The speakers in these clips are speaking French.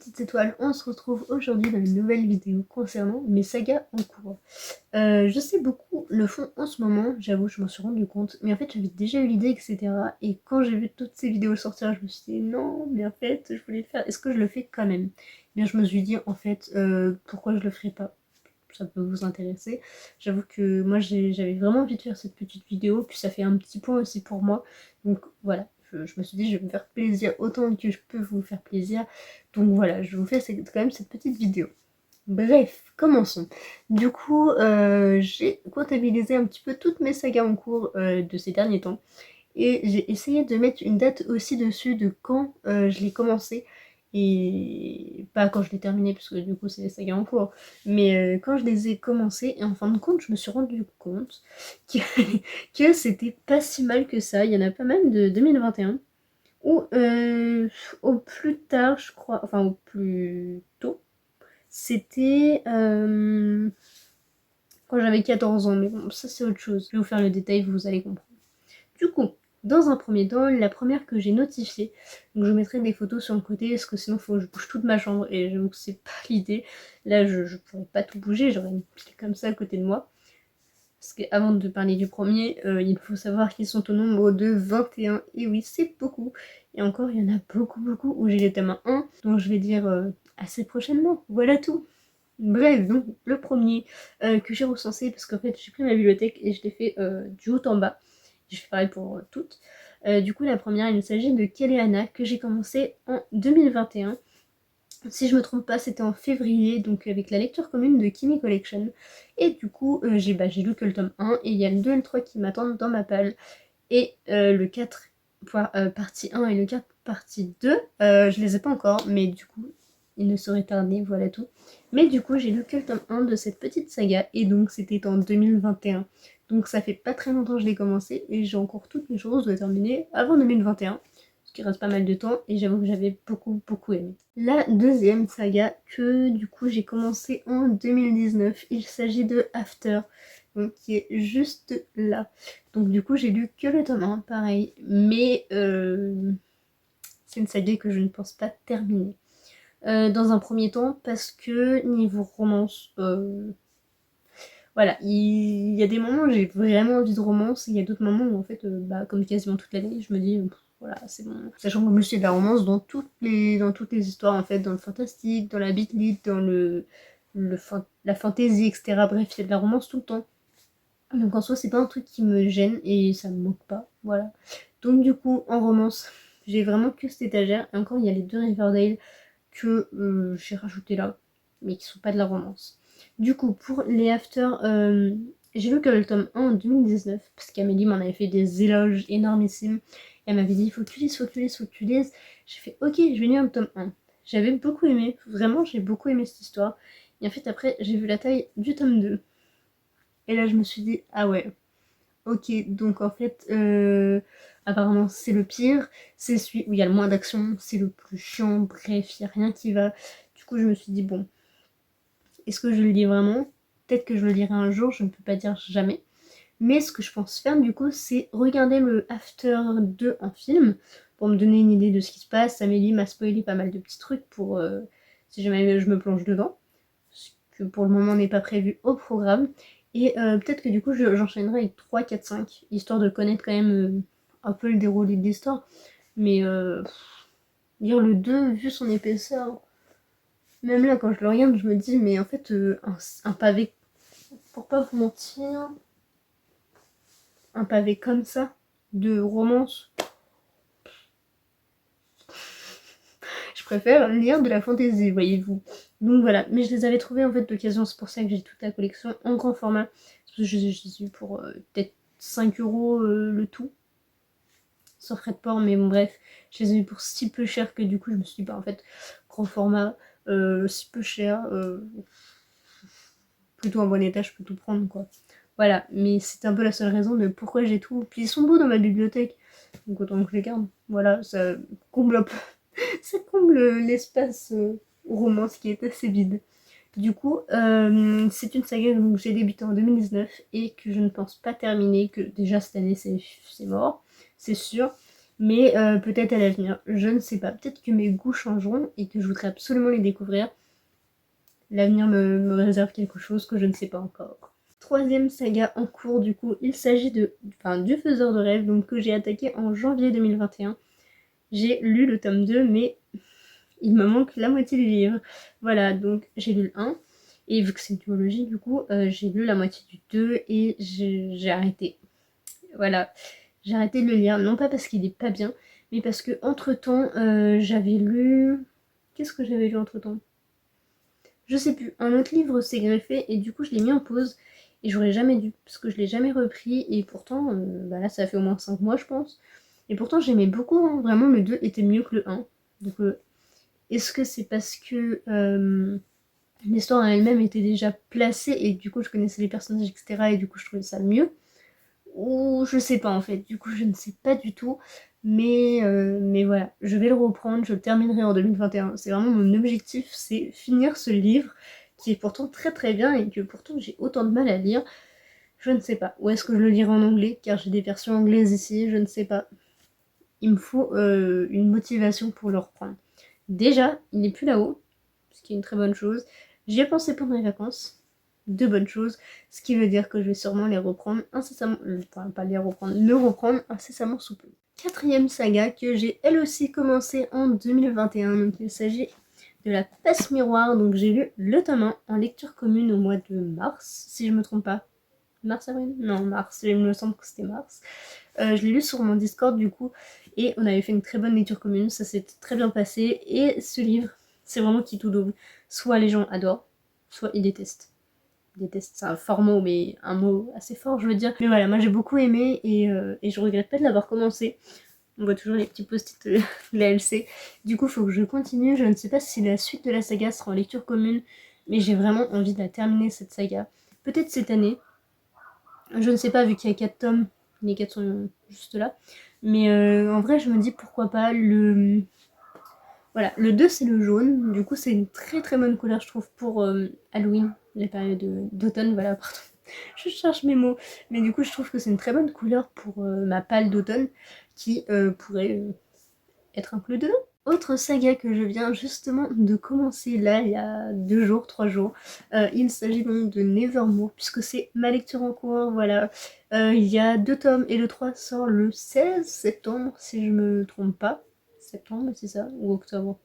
petites étoiles, on se retrouve aujourd'hui dans une nouvelle vidéo concernant mes sagas en cours. Je sais beaucoup le font en ce moment, j'avoue, je m'en suis rendu compte, mais en fait j'avais déjà eu l'idée, etc. Et quand j'ai vu toutes ces vidéos sortir, je me suis dit non, mais en fait je voulais le faire, est-ce que je le fais quand même? Eh bien je me suis dit en fait, pourquoi je le ferais pas? Ça peut vous intéresser. J'avoue que moi j'avais vraiment envie de faire cette petite vidéo, puis ça fait un petit point aussi pour moi. Donc voilà, je me suis dit je vais me faire plaisir autant que je peux vous faire plaisir. Donc voilà, je vous fais quand même cette petite vidéo. Bref, commençons. Du coup, j'ai comptabilisé un petit peu toutes mes sagas en cours de ces derniers temps. Et j'ai essayé de mettre une date aussi dessus de quand je l'ai commencé. Et pas quand je l'ai terminé, parce que du coup c'est les sagas en cours. Mais quand je les ai commencés, et en fin de compte, je me suis rendu compte que, que c'était pas si mal que ça. Il y en a pas mal de 2021. Ou au plus tard, je crois, enfin au plus tôt, c'était quand j'avais 14 ans. Mais bon, ça c'est autre chose. Je vais vous faire le détail, vous allez comprendre. Du coup, dans un premier temps, la première que j'ai notifiée, donc je mettrai des photos sur le côté, parce que sinon faut que je bouge toute ma chambre, et j'avoue que c'est pas l'idée. Là, je pourrais pas tout bouger, j'aurais une pile comme ça à côté de moi. Parce qu'avant de parler du premier, il faut savoir qu'ils sont au nombre de 21, et oui, c'est beaucoup. Et encore, il y en a beaucoup où j'ai les thèmes 1, dont je vais dire assez prochainement. Voilà tout. Bref, donc le premier que j'ai recensé, parce qu'en fait j'ai pris ma bibliothèque et je l'ai fait du haut en bas. Je fais pareil pour toutes. Du coup, la première, il s'agit de Keleana, que j'ai commencé en 2021. Si je me trompe pas, c'était en février, donc avec la lecture commune de Kimi Collection. Et du coup, j'ai lu que le tome 1, et il y a le 2 et le 3 qui m'attendent dans ma palle. Et le 4 partie 1 et le 4 partie 2, je les ai pas encore, mais du coup, il ne saurait tarder, voilà tout. Mais du coup, j'ai lu que le tome 1 de cette petite saga, et donc c'était en 2021. Donc ça fait pas très longtemps que je l'ai commencé, et j'ai encore toutes mes choses de terminer avant 2021, ce qui reste pas mal de temps, et j'avoue que j'avais beaucoup aimé. La deuxième saga que du coup j'ai commencé en 2019, il s'agit de After, donc qui est juste là. Donc du coup j'ai lu que le tome 1, pareil, mais c'est une saga que je ne pense pas terminer. Dans un premier temps parce que niveau romance, voilà, il y a des moments où j'ai vraiment envie de romance, et il y a d'autres moments où en fait, comme quasiment toute l'année, je me dis voilà, c'est bon. Sachant que je suis de la romance dans toutes les histoires en fait, dans le fantastique, dans la beat lit, dans la fantasy, etc. Bref, il y a de la romance tout le temps. Donc en soi, c'est pas un truc qui me gêne et ça me moque pas, voilà. Donc du coup, en romance, j'ai vraiment que cette étagère. Et encore, il y a les 2 Riverdale que j'ai rajouté là, mais qui sont pas de la romance. Du coup, pour les After, j'ai lu que le tome 1 en 2019, parce qu'Amélie m'en avait fait des éloges énormissimes. Et elle m'avait dit, faut que tu lises, faut que tu lises, faut que tu lises. J'ai fait, ok, je vais lire le tome 1. J'avais beaucoup aimé, vraiment, j'ai beaucoup aimé cette histoire. Et en fait, après, j'ai vu la taille du tome 2. Et là, je me suis dit, ah ouais, ok, donc en fait, apparemment c'est le pire, c'est celui où il y a le moins d'action, c'est le plus chiant, bref, il n'y a rien qui va. Du coup, je me suis dit, bon, est-ce que je le lis vraiment? Peut-être que je le lirai un jour, je ne peux pas dire jamais. Mais ce que je pense faire du coup, c'est regarder le After 2 en film, pour me donner une idée de ce qui se passe. Amélie m'a spoilé pas mal de petits trucs pour si jamais je me plonge dedans, ce que pour le moment n'est pas prévu au programme. Et peut-être que du coup j'enchaînerai avec 3, 4, 5, histoire de connaître quand même un peu le déroulé de l'histoire. Mais lire le 2, vu son épaisseur, même là quand je le regarde, je me dis, mais en fait, un pavé, pour pas vous mentir, un pavé comme ça, de romance, je préfère lire de la fantaisie, voyez-vous. Donc voilà, mais je les avais trouvés en fait d'occasion, c'est pour ça que j'ai toute la collection en grand format. Parce que je les ai eu pour peut-être 5 € le tout, sans frais de port, mais bon, bref, je les ai eu pour si peu cher que du coup je me suis dit, en fait, grand format, si peu cher, plutôt en bon état, je peux tout prendre quoi. Voilà, mais c'est un peu la seule raison de pourquoi j'ai tout. Puis ils sont beaux dans ma bibliothèque, donc autant que je les garde. Voilà, ça comble un peu, ça comble l'espace romance qui est assez vide. Du coup, c'est une saga que j'ai débuté en 2019 et que je ne pense pas terminer, que déjà cette année c'est mort, c'est sûr. mais peut-être à l'avenir, je ne sais pas. Peut-être que mes goûts changeront et que je voudrais absolument les découvrir. L'avenir me réserve quelque chose que je ne sais pas encore. Troisième saga en cours, du coup, il s'agit du Faiseur de rêves, donc que j'ai attaqué en janvier 2021. J'ai lu le tome 2, mais il me manque la moitié du livre. Voilà, donc j'ai lu le 1, et vu que c'est une duologie, du coup, j'ai lu la moitié du 2 et j'ai arrêté. Voilà, j'ai arrêté de le lire, non pas parce qu'il est pas bien, mais parce que entre-temps, j'avais lu... Qu'est-ce que j'avais lu entre-temps? Je sais plus, un autre livre s'est greffé et du coup je l'ai mis en pause et j'aurais jamais dû parce que je l'ai jamais repris et pourtant là ça fait au moins 5 mois je pense et pourtant j'aimais beaucoup, hein. Vraiment le 2 était mieux que le 1. Donc est-ce que c'est parce que l'histoire en elle-même était déjà placée et du coup je connaissais les personnages etc et du coup je trouvais ça mieux, ou je sais pas en fait, du coup je ne sais pas du tout, mais voilà, je vais le reprendre, je le terminerai en 2021, c'est vraiment mon objectif, c'est finir ce livre qui est pourtant très très bien et que pourtant j'ai autant de mal à lire, je ne sais pas, ou est-ce que je le lirai en anglais, car j'ai des versions anglaises ici, je ne sais pas, il me faut une motivation pour le reprendre. Déjà, il n'est plus là-haut, ce qui est une très bonne chose, j'y ai pensé pendant les vacances, de bonnes choses, ce qui veut dire que je vais sûrement les reprendre incessamment, enfin pas les reprendre, le reprendre incessamment sous peu. Quatrième saga que j'ai elle aussi commencé en 2021, donc il s'agit de la Passe Miroir, donc j'ai lu le tome 1 en lecture commune au mois de mars, si je me trompe pas. Mars, avril? Non, mars, il me semble que c'était mars. Je l'ai lu sur mon Discord du coup, et on avait fait une très bonne lecture commune, ça s'est très bien passé, et ce livre, c'est vraiment qui tout double. Soit les gens adorent, soit ils détestent. Déteste, c'est un fort mot, mais un mot assez fort, je veux dire. Mais voilà, moi j'ai beaucoup aimé et je regrette pas de l'avoir commencé. On voit toujours les petits post-it de la LC. Du coup, il faut que je continue. Je ne sais pas si la suite de la saga sera en lecture commune, mais j'ai vraiment envie de la terminer cette saga. Peut-être cette année. Je ne sais pas, vu qu'il y a 4 tomes, les 4 sont juste là. Mais en vrai, je me dis pourquoi pas le. Voilà, le 2 c'est le jaune, du coup c'est une très très bonne couleur je trouve pour Halloween, la période d'automne, voilà, pardon, je cherche mes mots, mais du coup je trouve que c'est une très bonne couleur pour ma palle d'automne qui pourrait être inclus dedans. Autre saga que je viens justement de commencer là, il y a 2 jours, 3 jours, il s'agit donc de Nevermore, puisque c'est ma lecture en cours, voilà. Il y a 2 tomes et le 3 sort le 16 septembre, si je me trompe pas. Septembre, c'est ça? Ou octobre?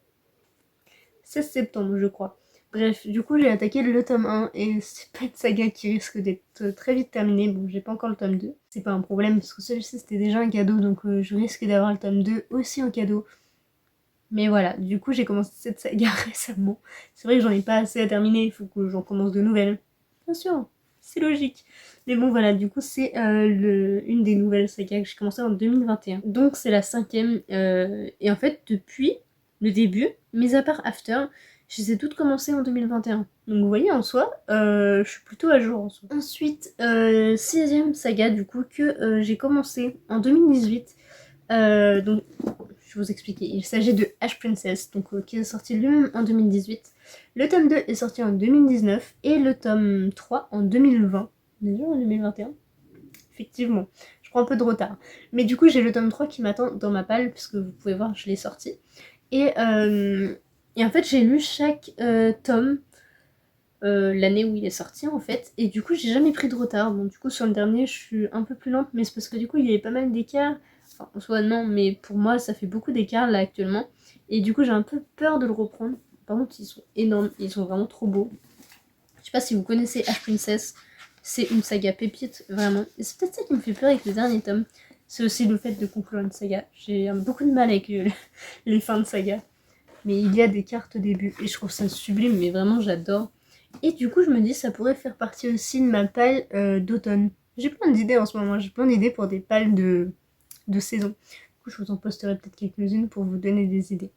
16 septembre, je crois. Bref, du coup, j'ai attaqué le tome 1 et c'est pas une saga qui risque d'être très vite terminée. Bon, j'ai pas encore le tome 2. C'est pas un problème parce que celui-ci c'était déjà un cadeau donc je risque d'avoir le tome 2 aussi en cadeau. Mais voilà, du coup, j'ai commencé cette saga récemment. C'est vrai que j'en ai pas assez à terminer, il faut que j'en commence de nouvelles. Bien sûr, c'est logique. Mais bon, voilà, du coup, c'est une des nouvelles sagas que j'ai commencé en 2021. Donc, c'est la 5ème. Et en fait, depuis le début, mis à part After, je les ai toutes commencées en 2021. Donc, vous voyez, en soi, je suis plutôt à jour en soi. Ensuite, 6ème saga, du coup, que j'ai commencé en 2018. Donc, je vais vous expliquer. Il s'agit de Ash Princess, donc, qui est sorti lui-même en 2018. Le tome 2 est sorti en 2019 et le tome 3 en 2020. Déjà en 2021? Effectivement, je prends un peu de retard. Mais du coup, j'ai le tome 3 qui m'attend dans ma palle, puisque vous pouvez voir, je l'ai sorti. Et en fait, j'ai lu chaque tome l'année où il est sorti, en fait. Et du coup, j'ai jamais pris de retard. Bon, du coup, sur le dernier, je suis un peu plus lente, mais c'est parce que du coup, il y avait pas mal d'écarts. Enfin, en soi, non, mais pour moi, ça fait beaucoup d'écart là actuellement. Et du coup, j'ai un peu peur de le reprendre. Par contre, ils sont énormes, ils sont vraiment trop beaux. Je sais pas si vous connaissez Ash Princess, c'est une saga pépite, vraiment. Et c'est peut-être ça qui me fait peur avec le dernier tome. C'est aussi le fait de conclure une saga. J'ai beaucoup de mal avec les fins de saga. Mais il y a des cartes au début et je trouve ça sublime, mais vraiment j'adore. Et du coup, je me dis ça pourrait faire partie aussi de ma palle d'automne. J'ai plein d'idées en ce moment, j'ai plein d'idées pour des palles de saison. Du coup, je vous en posterai peut-être quelques-unes pour vous donner des idées.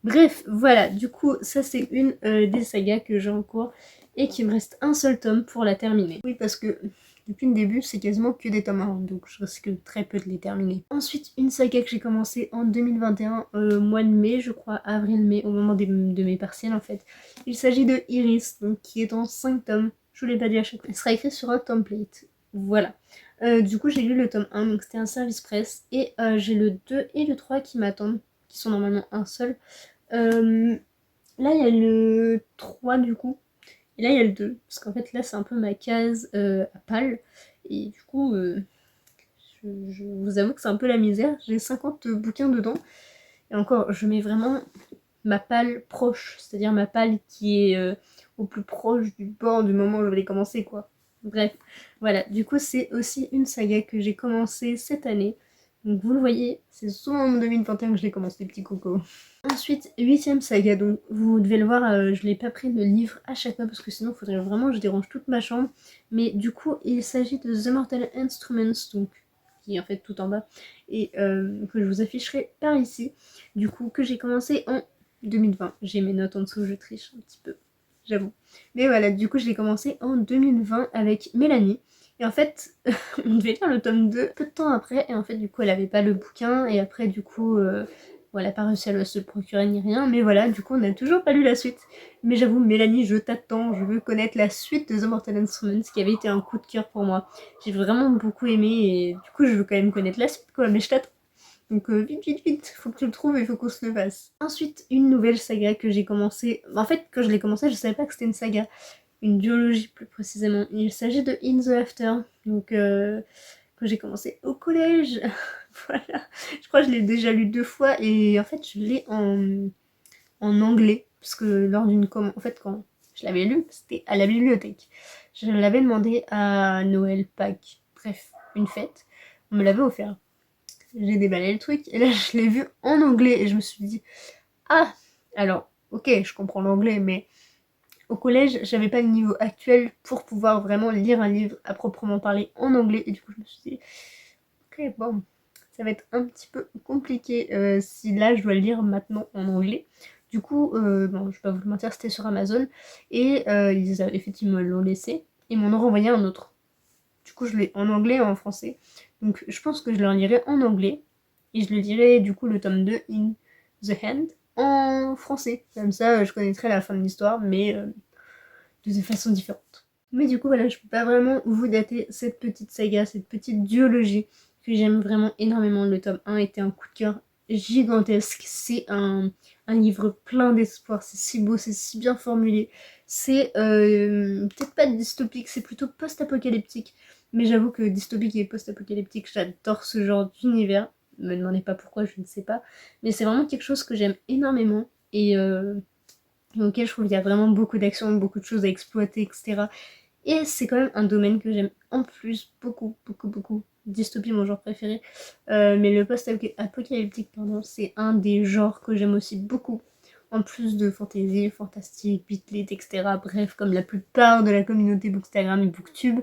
Bref, voilà, du coup, ça c'est une des sagas que j'ai en cours et qu'il me reste un seul tome pour la terminer. Oui, parce que depuis le début, c'est quasiment que des tomes 1, donc je risque très peu de les terminer. Ensuite, une saga que j'ai commencé en 2021, mois de mai, je crois, avril-mai, au moment de mes partiels en fait. Il s'agit de Iris, donc, qui est en 5 tomes. Je vous l'ai pas dit à chaque fois. Elle sera écrite sur un template. Voilà. Du coup, j'ai lu le tome 1, donc c'était un service presse. Et j'ai le 2 et le 3 qui m'attendent, qui sont normalement un seul. Là, il y a le 3 du coup. Et là, il y a le 2. Parce qu'en fait, là, c'est un peu ma case à pal. Et du coup, je vous avoue que c'est un peu la misère. J'ai 50 bouquins dedans. Et encore, je mets vraiment ma palle proche. C'est-à-dire ma palle qui est au plus proche du bord du moment où je vais les commencer, quoi. Bref, voilà. Du coup, c'est aussi une saga que j'ai commencé cette année. Donc vous le voyez, c'est souvent en 2021 que je l'ai commencé, les petits cocos. Ensuite, 8ème saga, donc vous devez le voir, je l'ai pas pris le livre à chaque fois parce que sinon il faudrait vraiment que je dérange toute ma chambre. Mais du coup, il s'agit de The Mortal Instruments, donc qui est en fait tout en bas, et que je vous afficherai par ici. Du coup, que j'ai commencé en 2020. J'ai mes notes en dessous, je triche un petit peu, j'avoue. Mais voilà, du coup, je l'ai commencé en 2020 avec Mélanie. Et en fait, on devait lire le tome 2 peu de temps après, et en fait, du coup, elle avait pas le bouquin, et après, du coup, bon, elle a pas réussi à se le procurer ni rien, mais voilà, du coup, on n'a toujours pas lu la suite. Mais j'avoue, Mélanie, je t'attends, je veux connaître la suite de The Mortal Instruments, qui avait été un coup de cœur pour moi. J'ai vraiment beaucoup aimé, et du coup, je veux quand même connaître la suite, quoi, mais je t'attends. Donc vite, vite, vite, faut que tu le trouves et faut qu'on se le fasse. Ensuite, une nouvelle saga que j'ai commencé. En fait, quand je l'ai commencé, je savais pas que c'était une saga. Une duologie plus précisément. Il s'agit de In the After. Donc que j'ai commencé au collège. Voilà. Je crois que je l'ai déjà lu 2 fois et en fait je l'ai en anglais. Parce que lors d'une commande. En fait, quand je l'avais lu, c'était à la bibliothèque. Je l'avais demandé à Noël, Pâques, bref, une fête. On me l'avait offert. J'ai déballé le truc et là je l'ai vu en anglais et je me suis dit ah alors ok je comprends l'anglais mais au collège j'avais pas le niveau actuel pour pouvoir vraiment lire un livre à proprement parler en anglais et du coup je me suis dit ok bon ça va être un petit peu compliqué si là je dois le lire maintenant en anglais. Du coup bon je vais pas vous le mentir c'était sur Amazon et ils avaient effectivement l'ont laissé et m'en ont renvoyé un autre. Du coup, je l'ai en anglais et en français. Donc, je pense que je le lirai en anglais. Et je le lirai, du coup, le tome 2, In the Hand, en français. Comme ça, je connaîtrai la fin de l'histoire, mais de façon différente. Mais du coup, voilà, je peux pas vraiment vous dater cette petite saga, cette petite duologie que j'aime vraiment énormément. Le tome 1 était un coup de cœur gigantesque. C'est un livre plein d'espoir. C'est si beau, c'est si bien formulé. C'est peut-être pas dystopique, c'est plutôt post-apocalyptique. Mais j'avoue que dystopique et post-apocalyptique, j'adore ce genre d'univers. Me demandez pas pourquoi, je ne sais pas. Mais c'est vraiment quelque chose que j'aime énormément. Et auquel je trouve qu'il y a vraiment beaucoup d'actions, beaucoup de choses à exploiter, etc. Et c'est quand même un domaine que j'aime en plus beaucoup, beaucoup, beaucoup. Dystopie, mon genre préféré. Mais le post-apocalyptique, pardon, c'est un des genres que j'aime aussi beaucoup. En plus de fantasy, fantastique, beatlit, etc. Bref, comme la plupart de la communauté Bookstagram et Booktube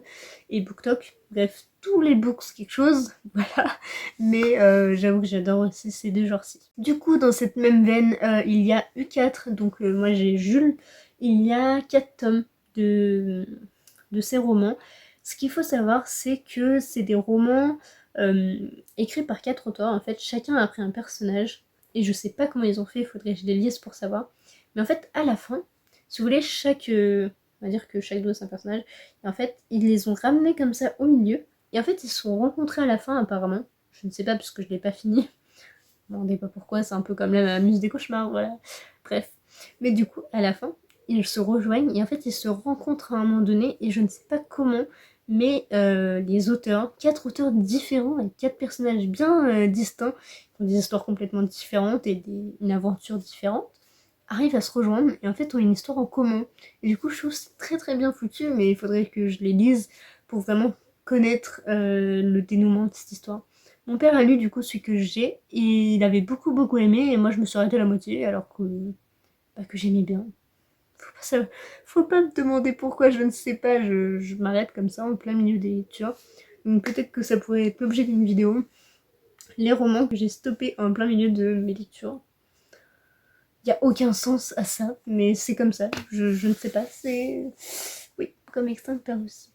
et Booktok. Bref, tous les books quelque chose, voilà. Mais j'avoue que j'adore aussi ces deux genres-ci. Du coup, dans cette même veine, il y a U4, donc moi j'ai Jules. Il y a 4 tomes de ces romans. Ce qu'il faut savoir, c'est que c'est des romans écrits par 4 auteurs. En fait, chacun a pris un personnage. Et je sais pas comment ils ont fait, il faudrait que je les lise pour savoir. Mais en fait, à la fin, si vous voulez, on va dire que chaque dos c'est un personnage. Et en fait, ils les ont ramenés comme ça au milieu. Et en fait, ils se sont rencontrés à la fin, apparemment. Je ne sais pas, parce que je l'ai pas fini. Je ne me demandez pas pourquoi, c'est un peu comme la muse des cauchemars, voilà. Bref. Mais du coup, à la fin, ils se rejoignent et en fait, ils se rencontrent à un moment donné. Et je ne sais pas comment, mais les auteurs, 4 auteurs différents avec 4 personnages bien distincts, qui ont des histoires complètement différentes et une aventure différente, arrivent à se rejoindre et en fait ont une histoire en commun. Et du coup, je trouve que c'est très très bien foutu, mais il faudrait que je les lise pour vraiment connaître le dénouement de cette histoire. Mon père a lu du coup celui que j'ai et il avait beaucoup beaucoup aimé et moi je me suis arrêtée à la moitié alors que, bah, que j'aimais bien. Faut pas me demander pourquoi, je ne sais pas, je m'arrête comme ça en plein milieu des lectures. Donc peut-être que ça pourrait être l'objet d'une vidéo. Les romans que j'ai stoppés en plein milieu de mes lectures. Il n'y a aucun sens à ça, mais c'est comme ça. Je ne sais pas, c'est... Oui, comme Extincteur aussi.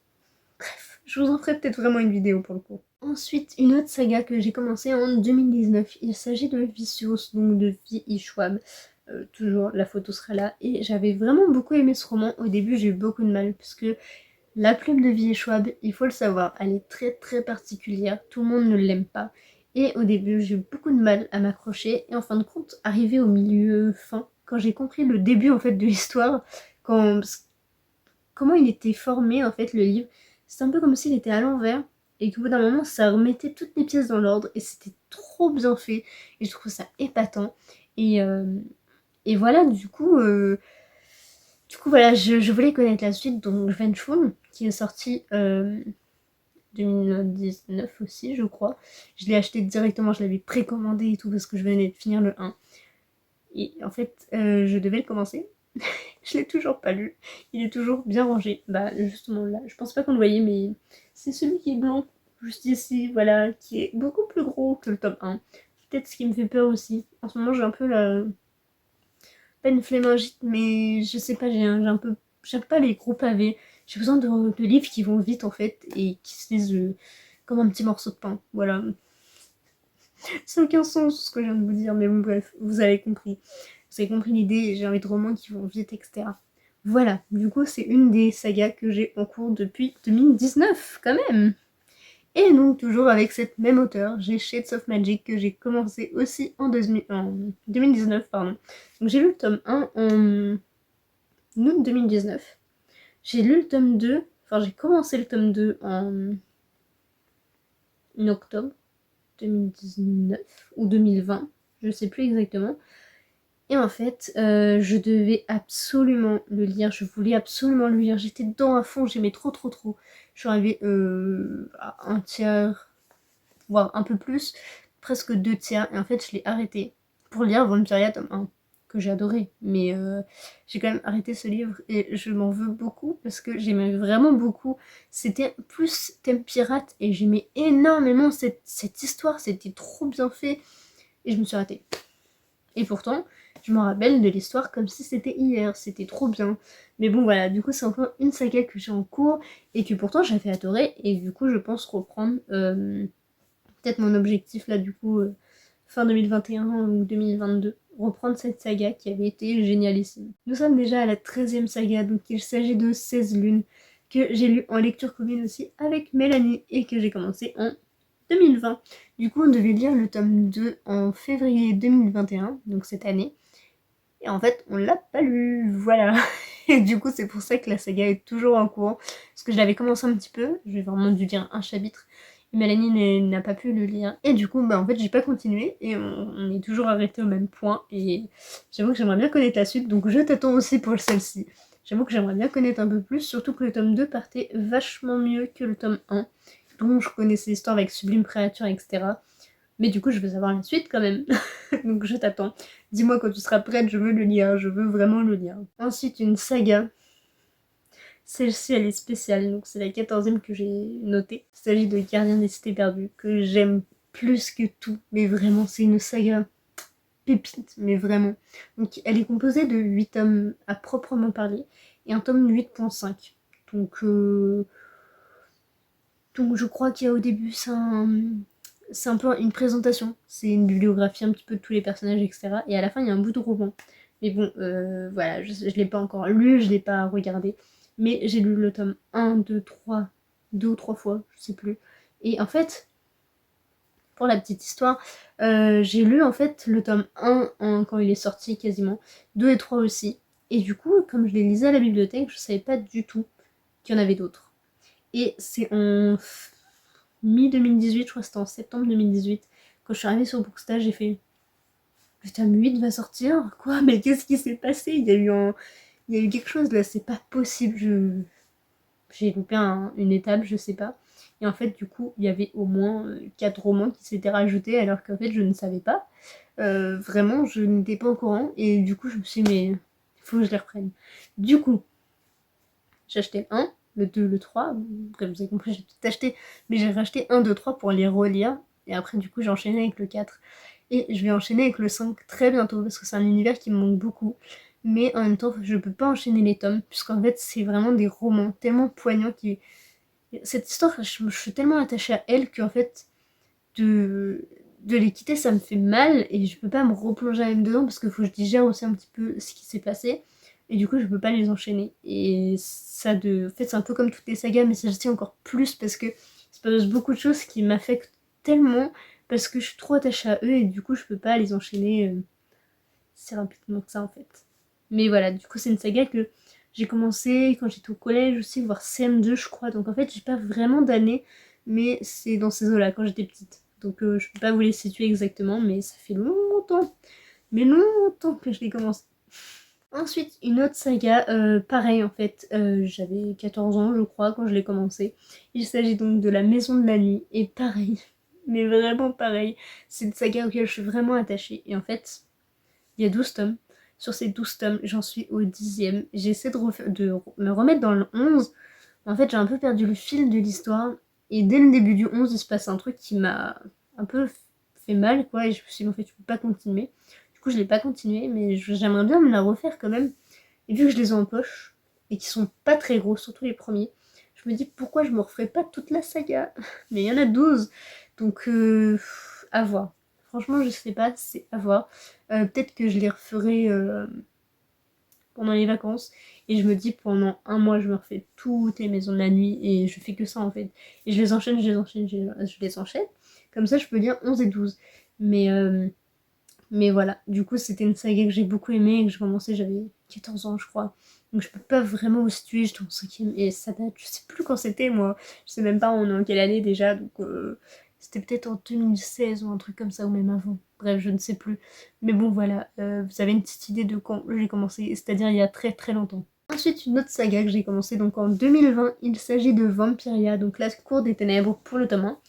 Bref, je vous en ferai peut-être vraiment une vidéo pour le coup. Ensuite, une autre saga que j'ai commencé en 2019. Il s'agit de Vicious, donc de V.I. Schwab. Toujours, la photo sera là. Et j'avais vraiment beaucoup aimé ce roman. Au début, j'ai eu beaucoup de mal, parce que La plume de Vie et Schwab, il faut le savoir, elle est très très particulière, tout le monde ne l'aime pas. Et au début, j'ai eu beaucoup de mal à m'accrocher, et en fin de compte, arrivé au milieu fin, quand j'ai compris le début en fait de l'histoire, comment il était formé en fait le livre, c'est un peu comme s'il était à l'envers, et qu'au bout d'un moment, ça remettait toutes les pièces dans l'ordre, et c'était trop bien fait, et je trouve ça épatant. Et, euh, et voilà, du coup, voilà, je voulais connaître la suite, donc Vengeful, qui est sorti 2019 aussi, je crois. Je l'ai acheté directement, je l'avais précommandé et tout, parce que je venais de finir le 1. Et en fait, je devais le commencer. Je l'ai toujours pas lu. Il est toujours bien rangé. Bah, justement là, je pense pas qu'on le voyait, mais c'est celui qui est blanc, juste ici, voilà, qui est beaucoup plus gros que le tome 1. Peut-être ce qui me fait peur aussi. En ce moment, j'ai un peu la pas une flémingite, mais je sais pas, j'ai un peu. J'aime pas les gros pavés. J'ai besoin de livres qui vont vite en fait et qui se lisent comme un petit morceau de pain. Voilà. Ça n'a aucun sens ce que je viens de vous dire, mais bon, bref, vous avez compris. Vous avez compris l'idée, j'ai envie de romans qui vont vite, etc. Voilà, du coup, c'est une des sagas que j'ai en cours depuis 2019, quand même. Et donc, toujours avec cette même auteure, j'ai Shades of Magic que j'ai commencé aussi en 2019, pardon. Donc, j'ai lu le tome 1 en août 2019. J'ai lu le tome 2, enfin, j'ai commencé le tome 2 en octobre 2019 ou 2020, je sais plus exactement. Et en fait, je devais absolument le lire, je voulais absolument le lire, j'étais dedans à fond, j'aimais trop trop trop. Je suis arrivée à un tiers, voire un peu plus, presque 2 tiers, et en fait je l'ai arrêté pour lire Vampyria tome 1, que j'ai adoré, mais j'ai quand même arrêté ce livre, et je m'en veux beaucoup, parce que j'aimais vraiment beaucoup. C'était plus thème pirate, et j'aimais énormément cette histoire, c'était trop bien fait, et je me suis arrêtée. Et pourtant, je me rappelle de l'histoire comme si c'était hier, c'était trop bien. Mais bon voilà, du coup c'est encore une saga que j'ai en cours et que pourtant j'avais adoré et du coup je pense reprendre peut-être mon objectif là du coup fin 2021 ou 2022, reprendre cette saga qui avait été génialissime. Nous sommes déjà à la 13e saga, donc il s'agit de 16 lunes que j'ai lu en lecture commune aussi avec Mélanie et que j'ai commencé en 2020. Du coup, on devait lire le tome 2 en février 2021, donc cette année. Et en fait, on l'a pas lu, voilà. Et du coup, c'est pour ça que la saga est toujours en cours. Parce que je l'avais commencé un petit peu, j'ai vraiment dû lire un chapitre. Et Mélanie n'a pas pu le lire. Et du coup, bah en fait, j'ai pas continué. Et on est toujours arrêté au même point. Et j'avoue que j'aimerais bien connaître la suite. Donc je t'attends aussi pour celle-ci. J'avoue que j'aimerais bien connaître un peu plus. Surtout que le tome 2 partait vachement mieux que le tome 1. Donc je connaissais l'histoire avec Sublime Créature, etc. Mais du coup, je veux savoir la suite quand même. Donc je t'attends. Dis-moi quand tu seras prête, je veux le lire, je veux vraiment le lire. Ensuite, une saga. Celle-ci, elle est spéciale, donc c'est la 14e que j'ai notée. Il s'agit de Gardien des Cités Perdues, que j'aime plus que tout. Mais vraiment, c'est une saga pépite, mais vraiment. Donc elle est composée de 8 tomes à proprement parler, et un tome 8.5. Donc je crois qu'il y a au début, c'est un peu une présentation, c'est une bibliographie un petit peu de tous les personnages, etc. Et à la fin, il y a un bout de roman. Mais bon, voilà, je l'ai pas encore lu, je l'ai pas regardé. Mais j'ai lu le tome 1, 2, 3, 2 ou 3 fois, je sais plus. Et en fait, pour la petite histoire, j'ai lu en fait le tome 1 quand il est sorti quasiment, 2 et 3 aussi. Et du coup, comme je les lisais à la bibliothèque, je savais pas du tout qu'il y en avait d'autres. Et c'est en mi-2018, je crois que c'était en septembre 2018, quand je suis arrivée sur Bookstage, j'ai fait le tome 8 va sortir. Quoi? Mais qu'est-ce qui s'est passé? Il y a eu quelque chose là, c'est pas possible. J'ai loupé une étape, je sais pas. Et en fait, du coup, il y avait au moins 4 romans qui s'étaient rajoutés alors qu'en fait, je ne savais pas. Vraiment, je n'étais pas au courant. Et du coup, je me suis dit, mais il faut que je les reprenne. Du coup, j'ai acheté le 1, le 2, le 3. Comme vous avez compris, j'ai tout acheté. Mais j'ai racheté 1, 2, 3 pour les relire. Et après, du coup, j'ai enchaîné avec le 4. Et je vais enchaîner avec le 5 très bientôt. Parce que c'est un univers qui me manque beaucoup. Mais en même temps, je peux pas enchaîner les tomes. Puisqu'en fait, c'est vraiment des romans tellement poignants qui. Cette histoire, je suis tellement attachée à elle qu'en fait, de les quitter, ça me fait mal. Et je peux pas me replonger même dedans. Parce qu'il faut que je digère aussi un petit peu ce qui s'est passé. et du coup je peux pas les enchaîner. Et ça en fait c'est un peu comme toutes les sagas, mais celle-ci encore plus parce que il se passe beaucoup de choses qui m'affectent tellement parce que je suis trop attachée à eux et du coup je peux pas les enchaîner si rapidement que ça en fait. Mais voilà, du coup c'est une saga que j'ai commencé quand j'étais au collège aussi, voire CM2 je crois, donc en fait j'ai pas vraiment d'années, mais c'est dans ces eaux-là quand j'étais petite. Donc je peux pas vous les situer exactement, mais ça fait longtemps, mais longtemps que je l'ai commencé. Ensuite, une autre saga, pareil en fait, j'avais 14 ans je crois quand je l'ai commencé. Il s'agit donc de La Maison de la Nuit, et pareil, mais vraiment pareil, c'est une saga auquel je suis vraiment attachée. Et en fait, il y a 12 tomes. Sur ces 12 tomes, j'en suis au 10e. J'essaie de me remettre dans le 11. En fait, j'ai un peu perdu le fil de l'histoire. Et dès le début du 11, il se passe un truc qui m'a un peu fait mal, quoi. Et je me suis dit, en fait, tu peux pas continuer. Du coup, je l'ai pas continué, mais j'aimerais bien me la refaire quand même. Et vu que je les ai en poche, et qu'ils sont pas très gros, surtout les premiers, je me dis pourquoi je me referais pas toute la saga. Mais il y en a 12. Donc, à voir. Franchement, je sais pas, c'est à voir. Peut-être que je les referai pendant les vacances. Et je me dis pendant un mois, je me refais toutes les maisons de la nuit. Et je fais que ça en fait. Et je les enchaîne, je les enchaîne. Comme ça, je peux lire 11 et 12. Mais voilà, du coup, c'était une saga que j'ai beaucoup aimée et que j'ai commencé, j'avais 14 ans, je crois. Donc je peux pas vraiment vous situer, j'étais en 5ème et ça date, je sais plus quand c'était moi. Je sais même pas on est en quelle année déjà, donc c'était peut-être en 2016 ou un truc comme ça, ou même avant. Bref, je ne sais plus. Mais bon, voilà, vous avez une petite idée de quand j'ai commencé, c'est-à-dire il y a très très longtemps. Ensuite, une autre saga que j'ai commencé donc en 2020, il s'agit de Vampiria, donc la cour des ténèbres pour le tome 1.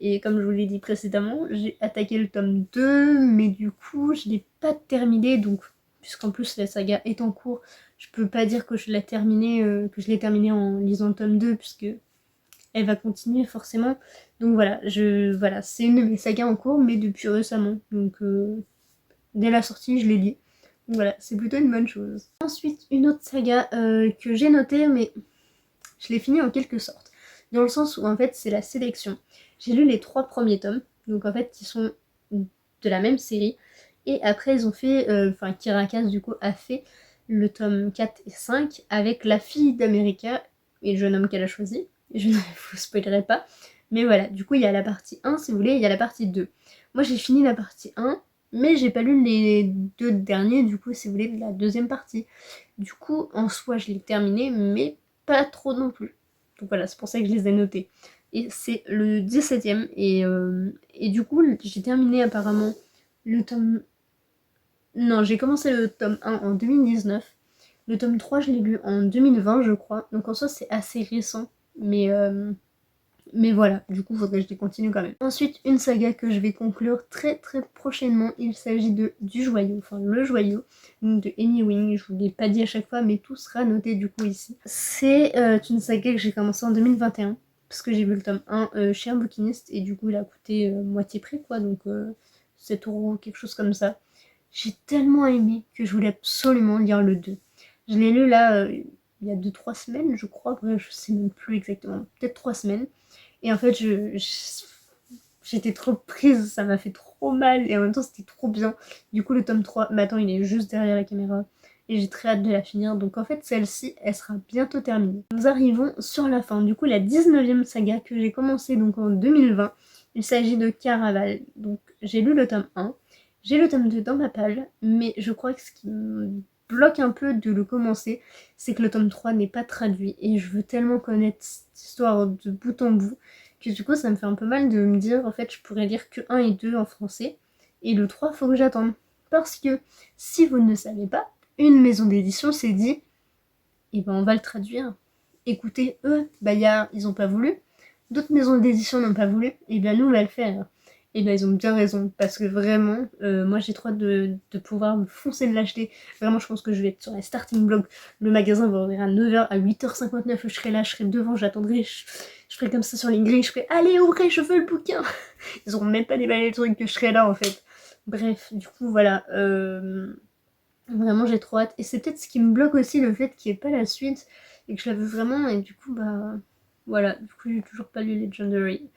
Et comme je vous l'ai dit précédemment, j'ai attaqué le tome 2, mais du coup, je l'ai pas terminé, donc, puisqu'en plus la saga est en cours, je peux pas dire que je l'ai terminé, en lisant le tome 2, puisque elle va continuer forcément. Donc voilà, c'est une de mes sagas en cours, mais depuis récemment. Donc dès la sortie, je l'ai lu. Donc voilà, c'est plutôt une bonne chose. Ensuite, une autre saga que j'ai notée, mais je l'ai finie en quelque sorte. Dans le sens où en fait c'est la sélection. J'ai lu les 3 premiers tomes, donc en fait ils sont de la même série. Et après ils ont fait, Kirakas du coup a fait le tome 4 et 5 avec la fille d'America et le jeune homme qu'elle a choisi. Je ne vous spoilerai pas. Mais voilà, du coup il y a la partie 1 si vous voulez, il y a la partie 2. Moi j'ai fini la partie 1, mais j'ai pas lu les 2 derniers, du coup si vous voulez, de la deuxième partie. Du coup en soi je l'ai terminé, mais pas trop non plus. Donc voilà, c'est pour ça que je les ai notés. Et c'est le 17ème. Et du coup, j'ai terminé apparemment le tome... Non, j'ai commencé le tome 1 en 2019. Le tome 3, je l'ai lu en 2020, je crois. Donc en soi, c'est assez récent. Mais voilà, du coup, faudrait que je les continue quand même. Ensuite, une saga que je vais conclure très très prochainement. Il s'agit de Du Joyau, enfin Le Joyau, donc de Amy Wing. Je vous l'ai pas dit à chaque fois, mais tout sera noté du coup ici. C'est une saga que j'ai commencé en 2021, parce que j'ai vu le tome 1 chez un bouquiniste, et du coup, il a coûté moitié prix, quoi, donc 7 €, quelque chose comme ça. J'ai tellement aimé que je voulais absolument lire le 2. Je l'ai lu là, il y a 2-3 semaines, je crois, bref, je sais même plus exactement, peut-être 3 semaines. Et en fait, j'étais trop prise, ça m'a fait trop mal, et en même temps, c'était trop bien. Du coup, le tome 3, mais attends, il est juste derrière la caméra, et j'ai très hâte de la finir. Donc en fait, celle-ci, elle sera bientôt terminée. Nous arrivons sur la fin. Du coup, la 19e saga que j'ai commencé donc en 2020, il s'agit de Caraval. Donc j'ai lu le tome 1, j'ai le tome 2 dans ma page, mais je crois que ce qui me bloque un peu de le commencer, c'est que le tome 3 n'est pas traduit, et je veux tellement connaître cette histoire de bout en bout, que du coup ça me fait un peu mal de me dire en fait je pourrais lire que 1 et 2 en français, et le 3 faut que j'attende. Parce que, si vous ne le savez pas, une maison d'édition s'est dit, eh ben on va le traduire. Écoutez, eux, ils ont pas voulu, d'autres maisons d'édition n'ont pas voulu, et bien nous on va le faire. Et bien ils ont bien raison, parce que vraiment, moi j'ai trop hâte de pouvoir me foncer de l'acheter. Vraiment je pense que je vais être sur la starting block, le magasin va ouvrir à 9h, à 8h59 je serai là, je serai devant, j'attendrai, je ferai comme ça sur les grilles, je ferai allez ouvrez, je veux le bouquin. Ils auront même pas déballé le truc que je serai là en fait. Bref, du coup voilà, vraiment j'ai trop hâte. Et c'est peut-être ce qui me bloque aussi, le fait qu'il n'y ait pas la suite et que je la veux vraiment, et du coup voilà, du coup j'ai toujours pas lu Legendary.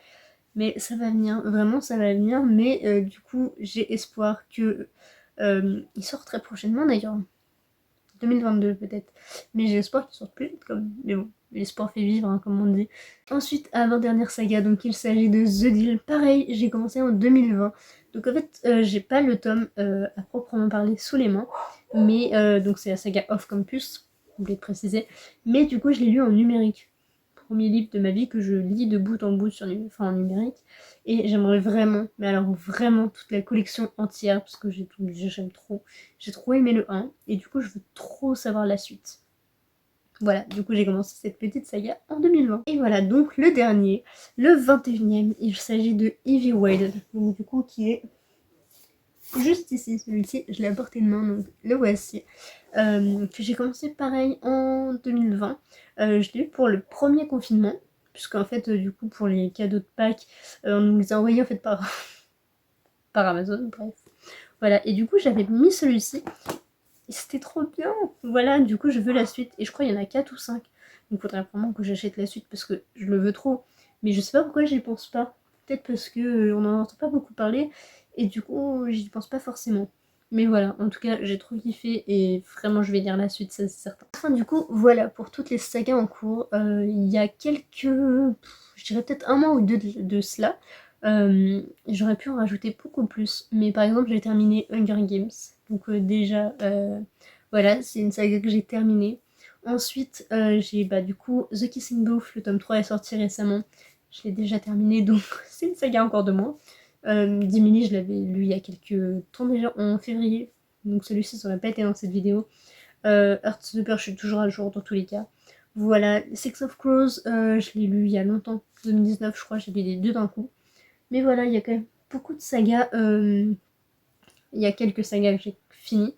Mais ça va venir, vraiment ça va venir, mais du coup j'ai espoir que il sort très prochainement d'ailleurs. 2022 peut-être. Mais j'ai l'espoir qu'il sorte plus vite comme. Mais bon, l'espoir fait vivre, hein, comme on dit. Ensuite, avant-dernière saga, donc il s'agit de The Deal. Pareil, j'ai commencé en 2020. Donc en fait, j'ai pas le tome à proprement parler sous les mains. Mais donc c'est la saga Off Campus, oublié de préciser. Mais du coup, je l'ai lu en numérique. Premier livre de ma vie que je lis de bout en bout en numérique. Et j'aimerais vraiment, mais alors vraiment toute la collection entière, parce que j'aime trop. J'ai trop aimé le 1, et du coup je veux trop savoir la suite. Voilà, du coup j'ai commencé cette petite saga en 2020. Et voilà, donc le dernier, le 21e, il s'agit de Evie Wild, donc du coup qui est juste ici, celui-ci, je l'ai à portée de main, donc le voici. Que j'ai commencé pareil en 2020. Je l'ai eu pour le premier confinement, puisqu'en fait, du coup, pour les cadeaux de Pâques, on nous les a envoyés en fait par, par Amazon, bref. Voilà, et du coup, j'avais mis celui-ci, et c'était trop bien. Voilà, du coup, je veux la suite, et je crois qu'il y en a 4 ou 5. Donc, il faudrait vraiment que j'achète la suite, parce que je le veux trop. Mais je sais pas pourquoi j'y pense pas. Peut-être parce que on n'en entend pas beaucoup parler, et du coup, j'y pense pas forcément. Mais voilà, en tout cas, j'ai trop kiffé et vraiment, je vais lire la suite, ça c'est certain. Enfin, du coup, voilà pour toutes les sagas en cours. Il y a quelques, je dirais peut-être un mois ou deux de cela. J'aurais pu en rajouter beaucoup plus, mais par exemple, j'ai terminé Hunger Games. Donc déjà, voilà, c'est une saga que j'ai terminée. Ensuite, j'ai du coup The Kissing Booth, le tome 3 est sorti récemment. Je l'ai déjà terminé, donc c'est une saga encore de moins. Dimini, je l'avais lu il y a quelques temps déjà, en février, donc celui-ci ça n'aurait pas été dans cette vidéo. Heartstopper, je suis toujours à jour dans tous les cas. Voilà, Six of Crows, je l'ai lu il y a longtemps, 2019 je crois, j'ai lu les deux d'un coup. Mais voilà, il y a quand même beaucoup de sagas, il y a quelques sagas que j'ai fini.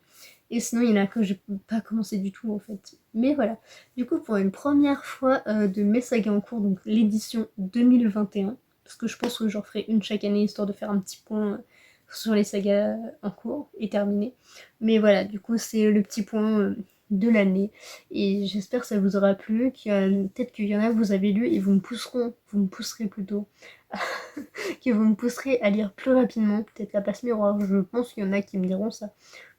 Et sinon, il y en a que j'ai pas commencé du tout en fait. Mais voilà. Du coup, pour une première fois de mes sagas en cours, donc l'édition 2021, parce que je pense que j'en ferai une chaque année histoire de faire un petit point sur les sagas en cours et terminées. Mais voilà, du coup, c'est le petit point de l'année. Et j'espère que ça vous aura plu. Peut-être qu'il y en a que vous avez lu et vous me pousserez plutôt, que vous me pousserez à lire plus rapidement. Peut-être la passe miroir, je pense qu'il y en a qui me diront ça.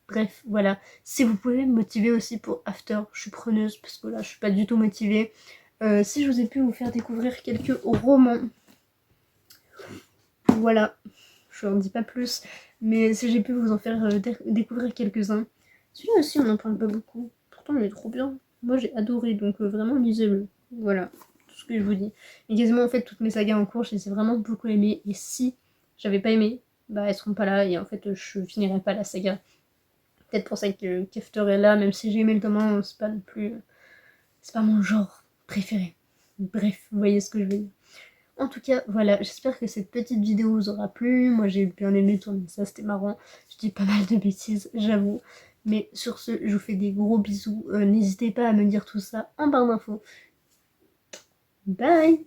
Bref, voilà. Si vous pouvez me motiver aussi pour After, je suis preneuse parce que là, je suis pas du tout motivée. Si je vous ai pu vous faire découvrir quelques romans, voilà, je n'en dis pas plus. Mais si j'ai pu vous en faire découvrir quelques-uns. Celui-là aussi, on n'en parle pas beaucoup. Pourtant, il est trop bien. Moi, j'ai adoré, donc vraiment, lisez-le. Voilà, tout ce que je vous dis. Et quasiment, en fait, toutes mes sagas en cours, je les ai vraiment beaucoup aimées. Et si j'avais pas aimé, bah, elles seront pas là. Et en fait, je finirai pas la saga. Peut-être pour ça que Kefter est là, même si j'ai aimé le tome 1, c'est pas non plus. C'est pas mon genre préféré. Bref, vous voyez ce que je veux dire. En tout cas, voilà, j'espère que cette petite vidéo vous aura plu. Moi, j'ai bien aimé tourner ça, c'était marrant. Je dis pas mal de bêtises, j'avoue. Mais sur ce, je vous fais des gros bisous. N'hésitez pas à me dire tout ça en barre d'infos. Bye!